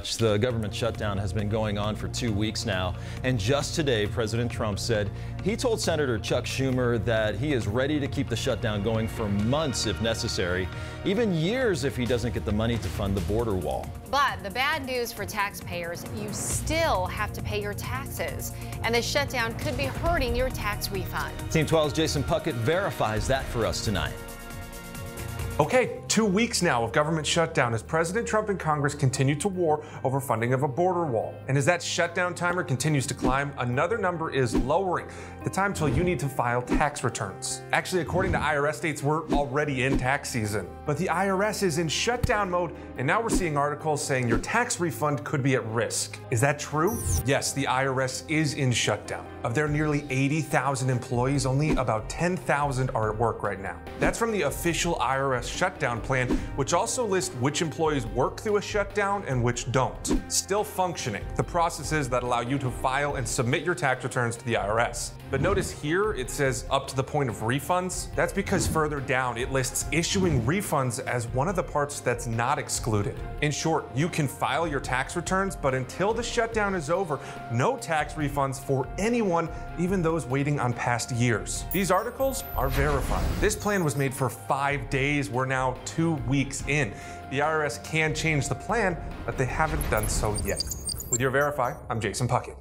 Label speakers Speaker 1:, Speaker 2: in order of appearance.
Speaker 1: The government shutdown has been going on for 2 weeks now, and just today President Trump said he told Senator Chuck Schumer that he is ready to keep the shutdown going for months if necessary, even years if he doesn't get the money to fund the border wall.
Speaker 2: But the bad news for taxpayers, you still have to pay your taxes, and the shutdown could be hurting your tax refund.
Speaker 1: Team 12's Jason Puckett verifies that for us tonight.
Speaker 3: Okay, 2 weeks now of government shutdown as President Trump and Congress continue to war over funding of a border wall. And as that shutdown timer continues to climb, another number is lowering the time till you need to file tax returns. Actually, according to IRS dates, we're already in tax season. But the IRS is in shutdown mode, and now we're seeing articles saying your tax refund could be at risk. Is that true? Yes, the IRS is in shutdown. Of their nearly 80,000 employees, only about 10,000 are at work right now. That's from the official IRS shutdown plan, which also lists which employees work through a shutdown and which don't. Still functioning, the processes that allow you to file and submit your tax returns to the IRS. But notice here it says up to the point of refunds. That's because further down it lists issuing refunds as one of the parts that's not excluded. In short, you can file your tax returns, but until the shutdown is over, no tax refunds for anyone, even those waiting on past years. These articles are verified. This plan was made for 5 days. We're now 2 weeks in. The IRS can change the plan, but they haven't done so yet. With your Verify, I'm Jason Puckett.